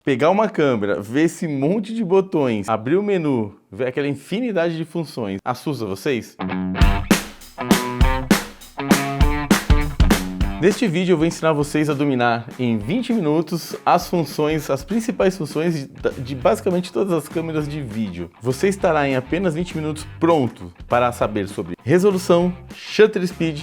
Pegar uma câmera, ver esse monte de botões, abrir o menu, ver aquela infinidade de funções, assusta vocês? Neste vídeo eu vou ensinar vocês a dominar em 20 minutos as funções, as principais funções de basicamente todas as câmeras de vídeo. Você estará em apenas 20 minutos pronto para saber sobre resolução, shutter speed,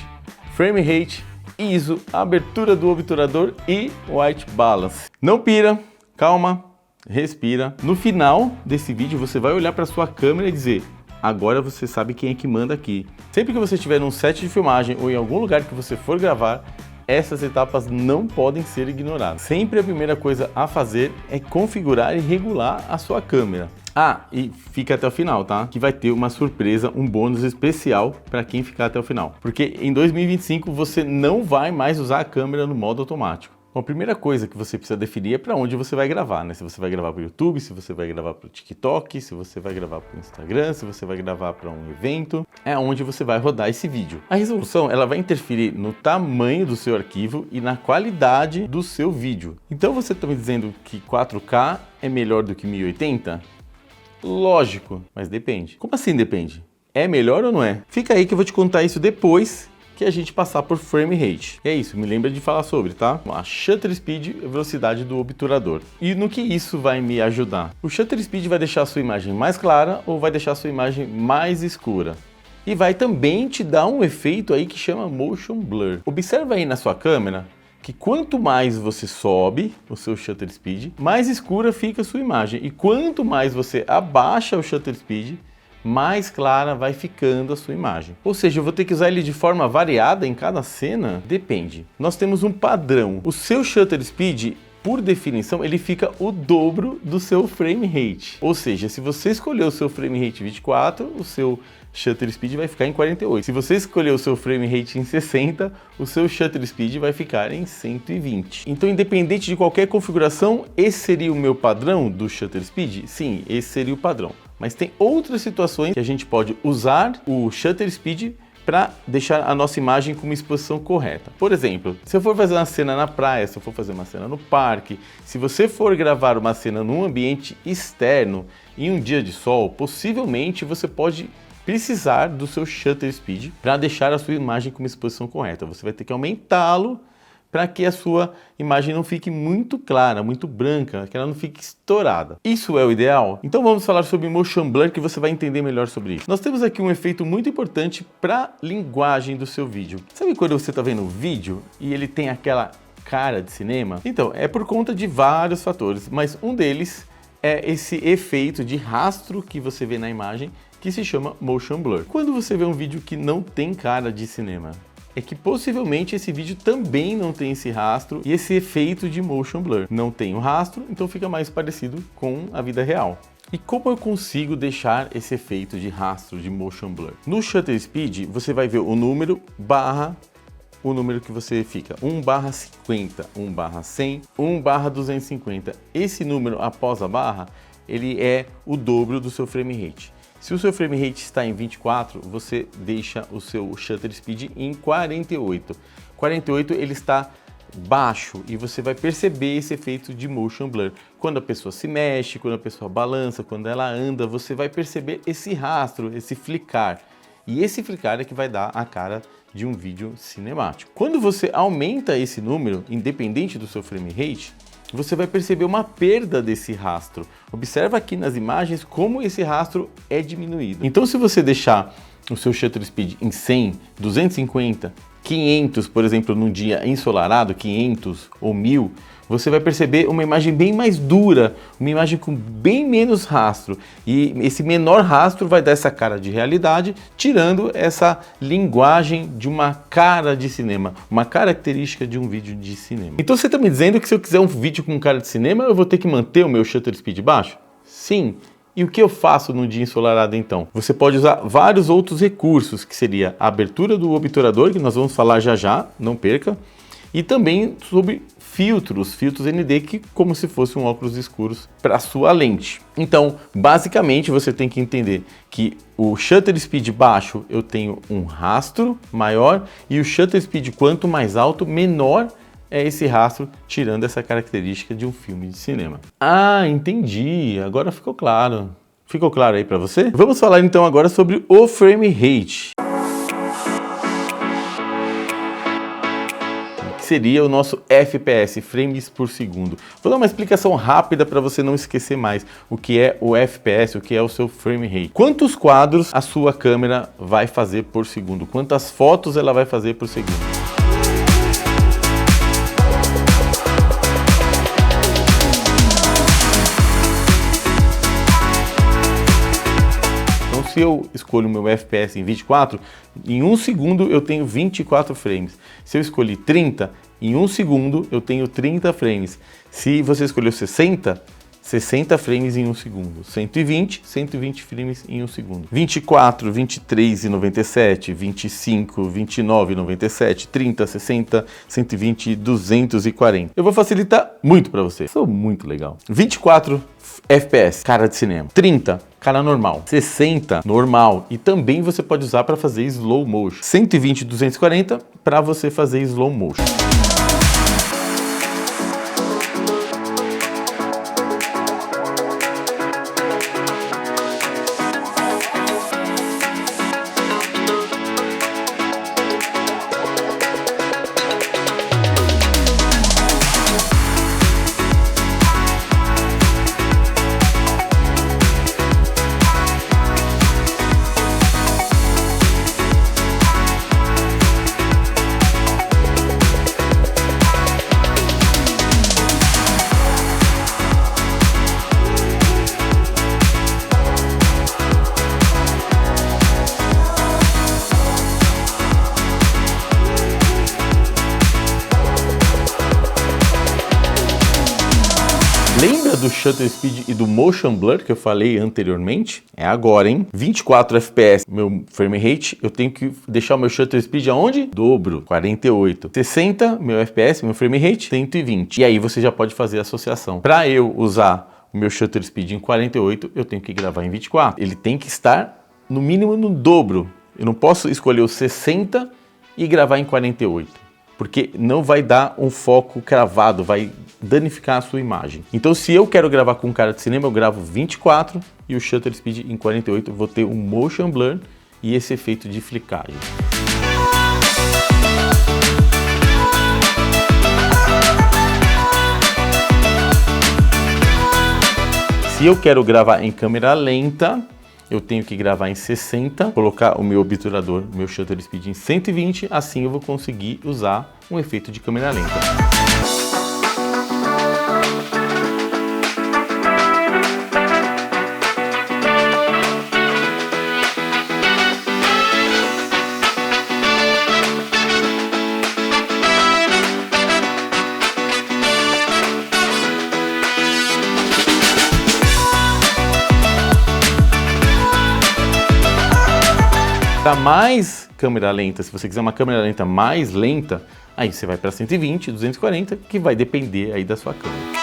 frame rate, ISO, abertura do obturador e white balance. Não pira, calma, respira. No final desse vídeo você vai olhar para sua câmera e dizer: agora você sabe quem é que manda aqui. Sempre que você estiver num set de filmagem ou em algum lugar que você for gravar, essas etapas não podem ser ignoradas. Sempre a primeira coisa a fazer é configurar e regular a sua câmera. Ah, e fica até o final, tá? Que vai ter uma surpresa, um bônus especial para quem ficar até o final. Porque em 2025 você não vai mais usar a câmera no modo automático. Bom, a primeira coisa que você precisa definir é para onde você vai gravar, né? Se você vai gravar para o YouTube, se você vai gravar para o TikTok, se você vai gravar para o Instagram, se você vai gravar para um evento, é onde você vai rodar esse vídeo. A resolução, ela vai interferir no tamanho do seu arquivo e na qualidade do seu vídeo. Então você está me dizendo que 4K é melhor do que 1080? Lógico, mas depende. Como assim depende? É melhor ou não é? Fica aí que eu vou te contar isso depois que a gente passar por frame rate. É isso, me lembra de falar sobre, tá? A shutter speed e a velocidade do obturador. E no que isso vai me ajudar? O shutter speed vai deixar a sua imagem mais clara ou vai deixar a sua imagem mais escura. E vai também te dar um efeito aí que chama motion blur. Observa aí na sua câmera que quanto mais você sobe o seu shutter speed, mais escura fica a sua imagem. E quanto mais você abaixa o shutter speed, mais clara vai ficando a sua imagem. Ou seja, eu vou ter que usar ele de forma variada em cada cena? Depende. Nós temos um padrão. O seu shutter speed, por definição, ele fica o dobro do seu frame rate. Ou seja, se você escolher o seu frame rate 24, o seu shutter speed vai ficar em 48. Se você escolher o seu frame rate em 60, o seu shutter speed vai ficar em 120. Então, independente de qualquer configuração, esse seria o meu padrão do shutter speed? Sim, esse seria o padrão. Mas tem outras situações que a gente pode usar o shutter speed para deixar a nossa imagem com uma exposição correta. Por exemplo, se eu for fazer uma cena na praia, se eu for fazer uma cena no parque, se você for gravar uma cena num ambiente externo, em um dia de sol, possivelmente você pode precisar do seu shutter speed para deixar a sua imagem com uma exposição correta. Você vai ter que aumentá-lo para que a sua imagem não fique muito clara, muito branca, que ela não fique estourada. Isso é o ideal? Então vamos falar sobre motion blur, que você vai entender melhor sobre isso. Nós temos aqui um efeito muito importante para a linguagem do seu vídeo. Sabe quando você está vendo um vídeo e ele tem aquela cara de cinema? Então, é por conta de vários fatores, mas um deles é esse efeito de rastro que você vê na imagem, que se chama motion blur. Quando você vê um vídeo que não tem cara de cinema, é que possivelmente esse vídeo também não tem esse rastro e esse efeito de motion blur. Não tem o rastro, então fica mais parecido com a vida real. E como eu consigo deixar esse efeito de rastro de motion blur? No shutter speed, você vai ver o número barra o número que você fica, 1/50, 1/100, 1/250. Esse número após a barra, ele é o dobro do seu frame rate. Se o seu frame rate está em 24, você deixa o seu shutter speed em 48. 48 ele está baixo e você vai perceber esse efeito de motion blur. Quando a pessoa se mexe, quando a pessoa balança, quando ela anda, você vai perceber esse rastro, esse flicar. E esse flicar é que vai dar a cara de um vídeo cinemático. Quando você aumenta esse número, independente do seu frame rate, você vai perceber uma perda desse rastro. Observa aqui nas imagens como esse rastro é diminuído. Então, se você deixar o seu shutter speed em 100, 250, 500, por exemplo, num dia ensolarado, 500 ou 1000, você vai perceber uma imagem bem mais dura, uma imagem com bem menos rastro. E esse menor rastro vai dar essa cara de realidade, tirando essa linguagem de uma cara de cinema, uma característica de um vídeo de cinema. Então você está me dizendo que se eu quiser um vídeo com cara de cinema, eu vou ter que manter o meu shutter speed baixo? Sim. E o que eu faço no dia ensolarado então? Você pode usar vários outros recursos, que seria a abertura do obturador, que nós vamos falar já já, não perca, e também sobre filtros ND, que como se fosse um óculos escuros para a sua lente. Então, basicamente, você tem que entender que o shutter speed baixo eu tenho um rastro maior e o shutter speed quanto mais alto, menor é esse rastro tirando essa característica de um filme de cinema. Ah, entendi, agora ficou claro. Ficou claro aí para você? Vamos falar então agora sobre o frame rate, que seria o nosso FPS, frames por segundo. Vou dar uma explicação rápida para você não esquecer mais o que é o FPS, o que é o seu frame rate. Quantos quadros a sua câmera vai fazer por segundo? Quantas fotos ela vai fazer por segundo? Se eu escolho o meu FPS em 24, em 1 segundo eu tenho 24 frames. Se eu escolhi 30, em 1 segundo eu tenho 30 frames. Se você escolheu 60 frames em 1 segundo. 120 frames em 1 segundo. 24, 23 e 97, 25, 29 e 97, 30, 60, 120, 240. Eu vou facilitar muito para você. Sou muito legal. 24 FPS, cara de cinema. 30, cara normal. 60, normal. E também você pode usar para fazer slow motion. 120, 240 para você fazer slow motion. Lembra do shutter speed e do motion blur que eu falei anteriormente? É agora, hein? 24 FPS, meu frame rate, eu tenho que deixar o meu shutter speed aonde? Dobro, 48. 60, meu FPS, meu frame rate, 120. E aí você já pode fazer a associação. Para eu usar o meu shutter speed em 48, eu tenho que gravar em 24. Ele tem que estar no mínimo no dobro. Eu não posso escolher o 60 e gravar em 48. Porque não vai dar um foco cravado, vai danificar a sua imagem. Então, se eu quero gravar com um cara de cinema, eu gravo 24 e o shutter speed em 48, eu vou ter um motion blur e esse efeito de flicagem. Se eu quero gravar em câmera lenta, eu tenho que gravar em 60, colocar o meu obturador, meu shutter speed em 120, assim eu vou conseguir usar um efeito de câmera lenta. Para mais câmera lenta, se você quiser uma câmera lenta mais lenta, aí você vai para 120, 240, que vai depender aí da sua câmera.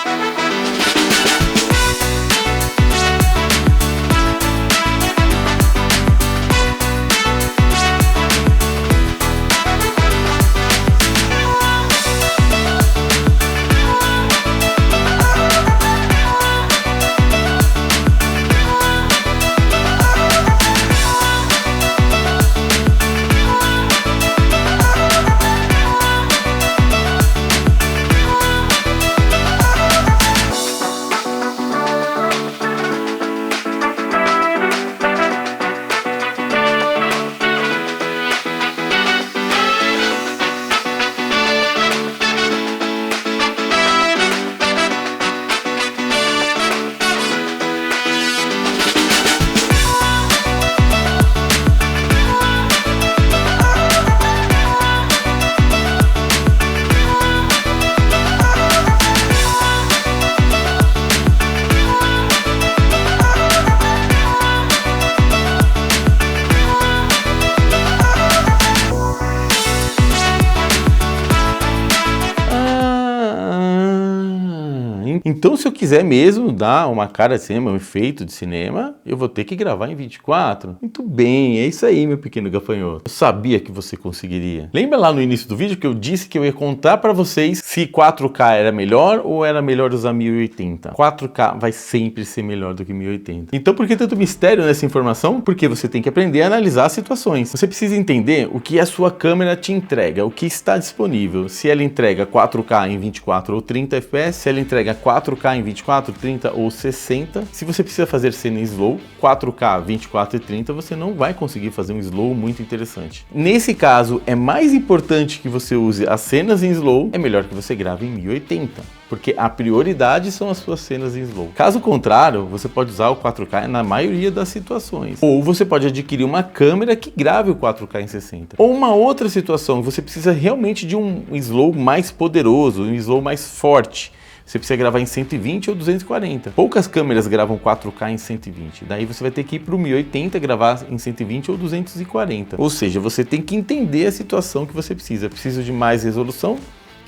Então, se eu quiser mesmo dar uma cara de cinema, um efeito de cinema, eu vou ter que gravar em 24. Muito bem, é isso aí, meu pequeno gafanhoto. Eu sabia que você conseguiria. Lembra lá no início do vídeo que eu disse que eu ia contar para vocês se 4K era melhor ou era melhor usar 1080? 4K vai sempre ser melhor do que 1080. Então, por que tanto mistério nessa informação? Porque você tem que aprender a analisar as situações. Você precisa entender o que a sua câmera te entrega, o que está disponível. Se ela entrega 4K em 24 ou 30 fps, se ela entrega 4K em 24, 30 ou 60. Se você precisa fazer cena em slow, 4K, 24 e 30, você não vai conseguir fazer um slow muito interessante. Nesse caso, é mais importante que você use as cenas em slow, é melhor que você grave em 1080. Porque a prioridade são as suas cenas em slow. Caso contrário, você pode usar o 4K na maioria das situações. Ou você pode adquirir uma câmera que grave o 4K em 60. Ou uma outra situação, você precisa realmente de um slow mais poderoso, um slow mais forte. Você precisa gravar em 120 ou 240. Poucas câmeras gravam 4K em 120. Daí você vai ter que ir para o 1080 gravar em 120 ou 240. Ou seja, você tem que entender a situação que você precisa. Preciso de mais resolução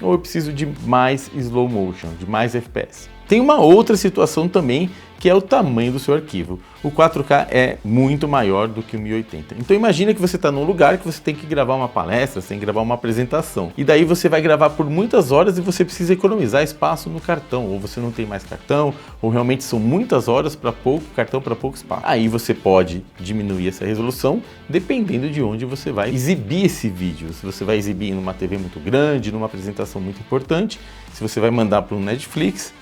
ou eu preciso de mais slow motion, de mais FPS. Tem uma outra situação também, que é o tamanho do seu arquivo. O 4K é muito maior do que o 1080. Então imagina que você está num lugar que você tem que gravar uma palestra, você tem que gravar uma apresentação. E daí você vai gravar por muitas horas e você precisa economizar espaço no cartão. Ou você não tem mais cartão, ou realmente são muitas horas para pouco cartão, para pouco espaço. Aí você pode diminuir essa resolução dependendo de onde você vai exibir esse vídeo. Se você vai exibir numa TV muito grande, numa apresentação muito importante, se você vai mandar para um Netflix,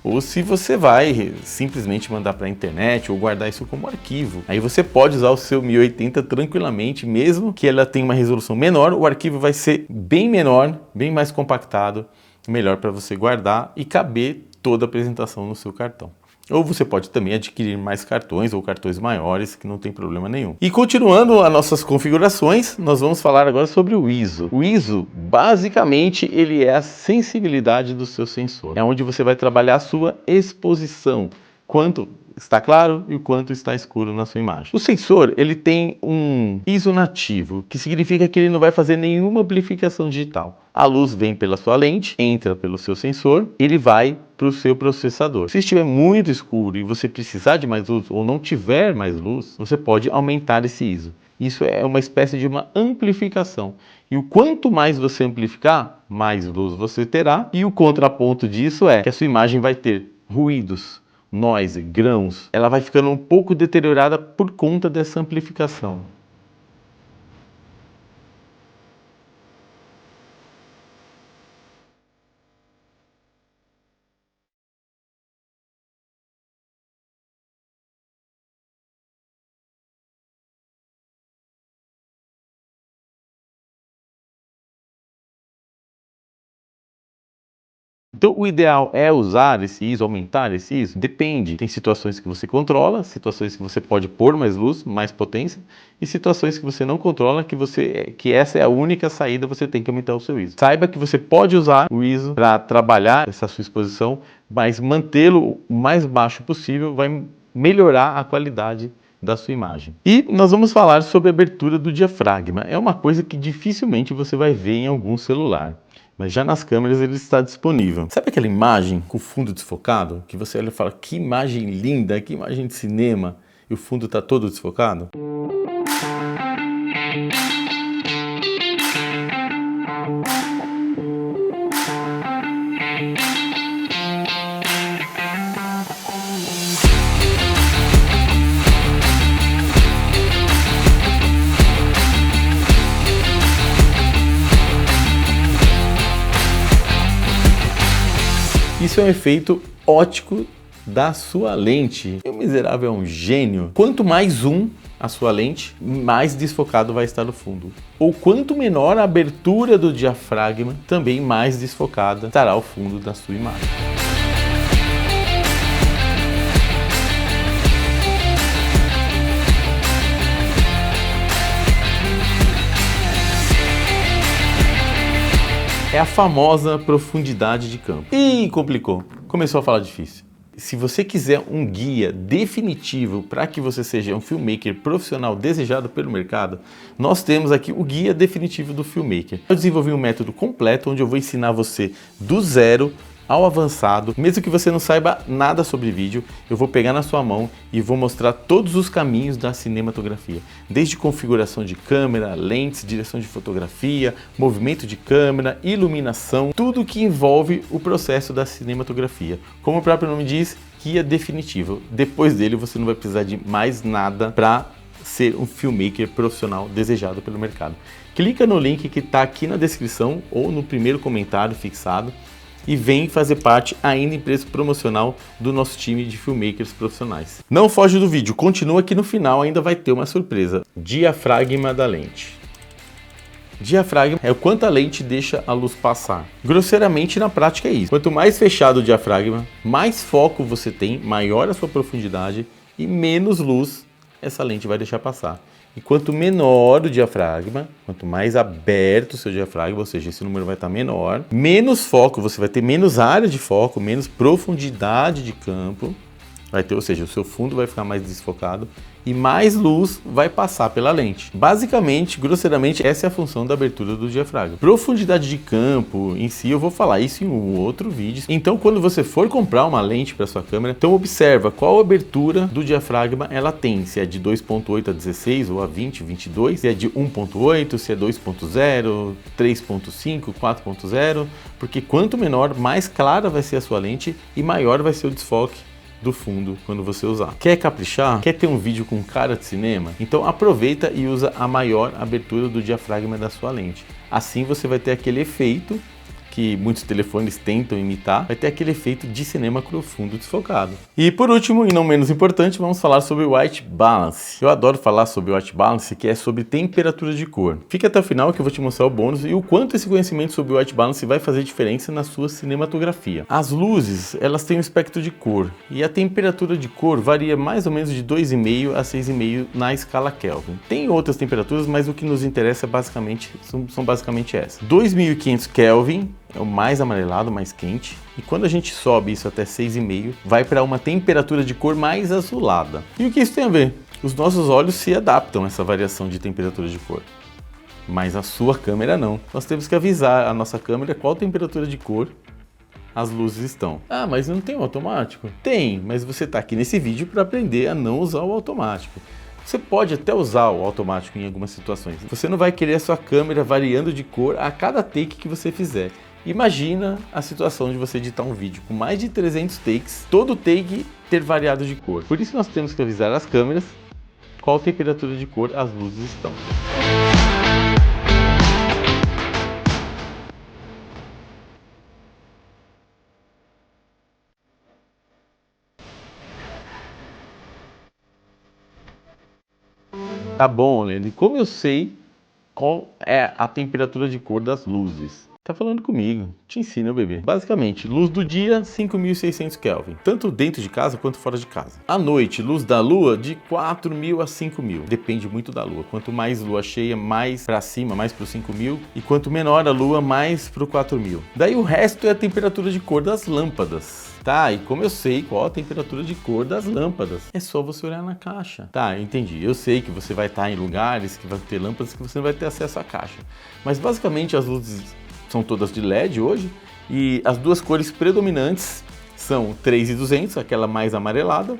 ou se você vai simplesmente mandar para a internet ou guardar isso como arquivo. Aí você pode usar o seu 1080 tranquilamente, mesmo que ela tenha uma resolução menor, o arquivo vai ser bem menor, bem mais compactado, melhor para você guardar e caber toda a apresentação no seu cartão. Ou você pode também adquirir mais cartões ou cartões maiores, que não tem problema nenhum. E continuando as nossas configurações, nós vamos falar agora sobre o ISO. O ISO, basicamente, ele é a sensibilidade do seu sensor. É onde você vai trabalhar a sua exposição. Quanto está claro e o quanto está escuro na sua imagem. O sensor, ele tem um ISO nativo, que significa que ele não vai fazer nenhuma amplificação digital. A luz vem pela sua lente, entra pelo seu sensor, ele vai para o seu processador. Se estiver muito escuro e você precisar de mais luz ou não tiver mais luz, você pode aumentar esse ISO. Isso é uma espécie de uma amplificação. E o quanto mais você amplificar, mais luz você terá. E o contraponto disso é que a sua imagem vai ter ruídos, noise, grãos, ela vai ficando um pouco deteriorada por conta dessa amplificação. Então o ideal é usar esse ISO, aumentar esse ISO? Depende. Tem situações que você controla, situações que você pode pôr mais luz, mais potência, e situações que você não controla, que essa é a única saída, você tem que aumentar o seu ISO. Saiba que você pode usar o ISO para trabalhar essa sua exposição, mas mantê-lo o mais baixo possível vai melhorar a qualidade da sua imagem. E nós vamos falar sobre a abertura do diafragma. É uma coisa que dificilmente você vai ver em algum celular. Mas já nas câmeras ele está disponível. Sabe aquela imagem com o fundo desfocado? Que você olha e fala, que imagem linda, que imagem de cinema, e o fundo está todo desfocado? Isso é um efeito óptico da sua lente. O miserável é um gênio. Quanto mais zoom a sua lente, mais desfocado vai estar o fundo. Ou quanto menor a abertura do diafragma, também mais desfocada estará o fundo da sua imagem. É a famosa profundidade de campo. Ih, complicou. Começou a falar difícil. Se você quiser um guia definitivo para que você seja um filmmaker profissional desejado pelo mercado, nós temos aqui o guia definitivo do filmmaker. Eu desenvolvi um método completo onde eu vou ensinar você do zero ao avançado. Mesmo que você não saiba nada sobre vídeo, eu vou pegar na sua mão e vou mostrar todos os caminhos da cinematografia. Desde configuração de câmera, lentes, direção de fotografia, movimento de câmera, iluminação, tudo que envolve o processo da cinematografia. Como o próprio nome diz, guia definitivo. Depois dele você não vai precisar de mais nada para ser um filmmaker profissional desejado pelo mercado. Clica no link que está aqui na descrição ou no primeiro comentário fixado e vem fazer parte ainda em preço promocional do nosso time de filmmakers profissionais. Não foge do vídeo, continua que no final ainda vai ter uma surpresa. Diafragma da lente. Diafragma é o quanto a lente deixa a luz passar. Grosseiramente, na prática é isso. Quanto mais fechado o diafragma, mais foco você tem, maior a sua profundidade e menos luz essa lente vai deixar passar. E quanto menor o diafragma, quanto mais aberto o seu diafragma, ou seja, esse número vai estar menor, menos foco, você vai ter menos área de foco, menos profundidade de campo, vai ter, ou seja, o seu fundo vai ficar mais desfocado e mais luz vai passar pela lente. Basicamente, grosseiramente, essa é a função da abertura do diafragma. Profundidade de campo em si, eu vou falar isso em um outro vídeo. Então, quando você for comprar uma lente para sua câmera, então observa qual abertura do diafragma ela tem, se é de 2.8 a 16 ou a 20, 22, se é de 1.8, se é 2.0, 3.5, 4.0, porque quanto menor, mais clara vai ser a sua lente e maior vai ser o desfoque do fundo quando você usar. Quer caprichar? Quer ter um vídeo com cara de cinema? Então aproveita e usa a maior abertura do diafragma da sua lente. Assim você vai ter aquele efeito que muitos telefones tentam imitar, vai ter aquele efeito de cinema com o fundo desfocado. E por último, e não menos importante, vamos falar sobre o White Balance. Eu adoro falar sobre o White Balance, que é sobre temperatura de cor. Fica até o final que eu vou te mostrar o bônus e o quanto esse conhecimento sobre o White Balance vai fazer diferença na sua cinematografia. As luzes, elas têm um espectro de cor e a temperatura de cor varia mais ou menos de 2,5 a 6,5 na escala Kelvin. Tem outras temperaturas, mas o que nos interessa basicamente são basicamente essas. 2.500 Kelvin é o mais amarelado, mais quente, e quando a gente sobe isso até 6,5, vai para uma temperatura de cor mais azulada. E o que isso tem a ver? Os nossos olhos se adaptam a essa variação de temperatura de cor, mas a sua câmera não. Nós temos que avisar a nossa câmera qual temperatura de cor as luzes estão. Ah, mas não tem o automático? Tem, mas você está aqui nesse vídeo para aprender a não usar o automático. Você pode até usar o automático em algumas situações. Você não vai querer a sua câmera variando de cor a cada take que você fizer. Imagina a situação de você editar um vídeo com mais de 300 takes, todo take ter variado de cor. Por isso nós temos que avisar as câmeras qual temperatura de cor as luzes estão. Tá bom, Leandro, como eu sei qual é a temperatura de cor das luzes? Tá falando comigo, te ensino, bebê. Basicamente, luz do dia, 5.600 Kelvin, tanto dentro de casa quanto fora de casa. À noite, luz da lua de 4.000 a 5.000, depende muito da lua. Quanto mais lua cheia, mais para cima, mais pro 5.000, e quanto menor a lua, mais pro 4.000. Daí o resto é a temperatura de cor das lâmpadas. Tá, e como eu sei qual a temperatura de cor das lâmpadas? É só você olhar na caixa. Tá, entendi. Eu sei que você vai estar em lugares que vai ter lâmpadas que você não vai ter acesso à caixa. Mas basicamente as luzes são todas de LED hoje e as duas cores predominantes são 3.200, aquela mais amarelada,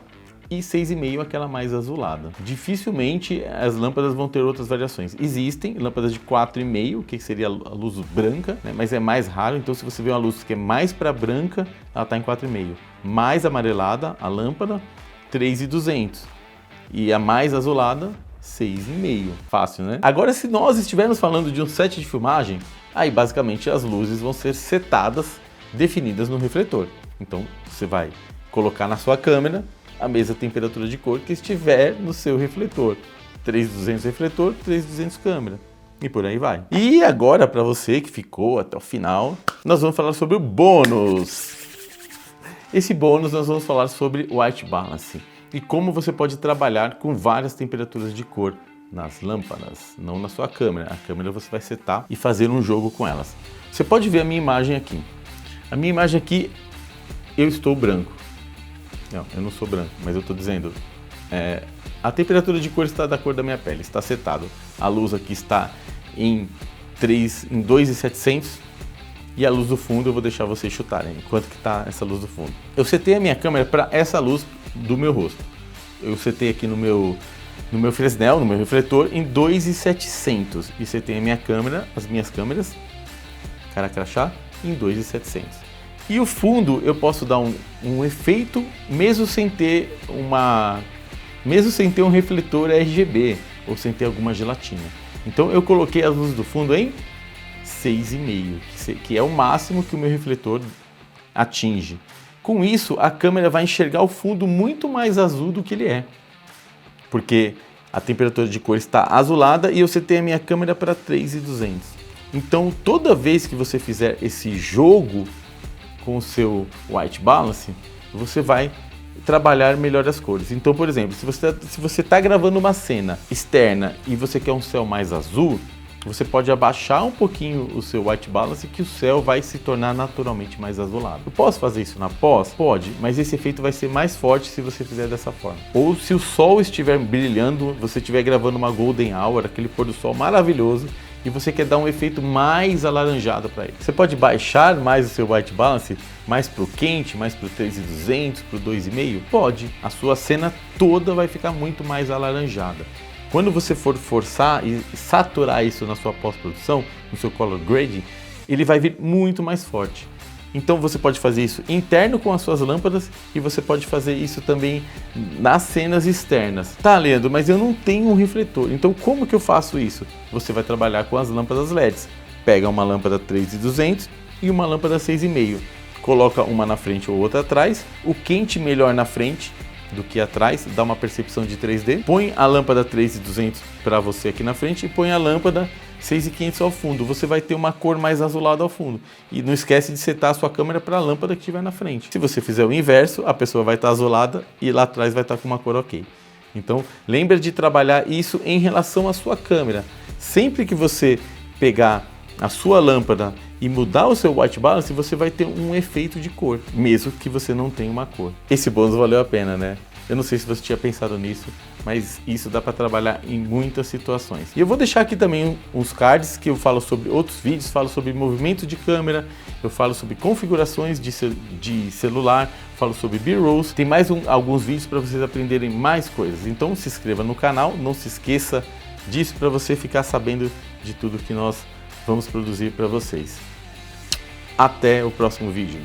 e 6,5, aquela mais azulada. Dificilmente as lâmpadas vão ter outras variações. Existem lâmpadas de 4,5, que seria a luz branca, né? Mas é mais raro, então se você vê uma luz que é mais para branca, ela está em 4,5. Mais amarelada, a lâmpada, 3.200. E a mais azulada, 6,5. Fácil, né? Agora, se nós estivermos falando de um set de filmagem, aí basicamente as luzes vão ser setadas, definidas no refletor. Então você vai colocar na sua câmera a mesma temperatura de cor que estiver no seu refletor. 3.200 refletor, 3.200 câmera. E por aí vai. E agora, para você que ficou até o final, nós vamos falar sobre o bônus. Esse bônus nós vamos falar sobre o White Balance e como você pode trabalhar com várias temperaturas de cor nas lâmpadas, não na sua câmera. A câmera você vai setar e fazer um jogo com elas. Você pode ver a minha imagem aqui. A minha imagem aqui, eu estou branco. Não, eu não sou branco, mas eu estou dizendo, a temperatura de cor está da cor da minha pele, está setado. A luz aqui está em 2.700 e a luz do fundo eu vou deixar vocês chutarem quanto que tá essa luz do fundo. Eu setei a minha câmera para essa luz do meu rosto. Eu setei aqui no meu Fresnel, no meu refletor, em 2.700 e setei a minha câmera, as minhas câmeras, cara crachá, em 2.700. E o fundo eu posso dar um efeito mesmo sem ter um refletor RGB ou sem ter alguma gelatina. Então eu coloquei as luzes do fundo em 6,5, que é o máximo que o meu refletor atinge. Com isso, a câmera vai enxergar o fundo muito mais azul do que ele é, porque a temperatura de cor está azulada e eu setei a minha câmera para 3.200. Então, toda vez que você fizer esse jogo com o seu white balance, você vai trabalhar melhor as cores. Então, por exemplo, se você está gravando uma cena externa e você quer um céu mais azul, você pode abaixar um pouquinho o seu white balance que o céu vai se tornar naturalmente mais azulado. Eu posso fazer isso na pós? Pode, mas esse efeito vai ser mais forte se você fizer dessa forma. Ou se o sol estiver brilhando, você estiver gravando uma golden hour, aquele pôr do sol maravilhoso, e você quer dar um efeito mais alaranjado para ele. Você pode baixar mais o seu white balance, mais para o quente, mais para o 3.200, para o 2,5? Pode. A sua cena toda vai ficar muito mais alaranjada. Quando você for forçar e saturar isso na sua pós-produção, no seu color grading, ele vai vir muito mais forte. Então você pode fazer isso interno com as suas lâmpadas e você pode fazer isso também nas cenas externas. Tá, Leandro, mas eu não tenho um refletor, então como que eu faço isso? Você vai trabalhar com as lâmpadas LEDs. Pega uma lâmpada 3.200 e uma lâmpada 6,5. Coloca uma na frente ou outra atrás, o quente melhor na frente do que atrás, dá uma percepção de 3D. Põe a lâmpada 3.200 para você aqui na frente e põe a lâmpada 6.500 ao fundo. Você vai ter uma cor mais azulada ao fundo. E não esquece de setar a sua câmera para a lâmpada que estiver na frente. Se você fizer o inverso, a pessoa vai estar azulada e lá atrás vai estar com uma cor ok. Então, lembra de trabalhar isso em relação à sua câmera. Sempre que você pegar a sua lâmpada e mudar o seu white balance, você vai ter um efeito de cor, mesmo que você não tenha uma cor. Esse bônus valeu a pena, né? Eu não sei se você tinha pensado nisso, mas isso dá para trabalhar em muitas situações. E eu vou deixar aqui também uns cards que eu falo sobre outros vídeos, falo sobre movimento de câmera, eu falo sobre configurações de celular, falo sobre B-rolls. Tem mais alguns vídeos para vocês aprenderem mais coisas. Então se inscreva no canal, não se esqueça disso para você ficar sabendo de tudo que nós vamos produzir para vocês. Até o próximo vídeo.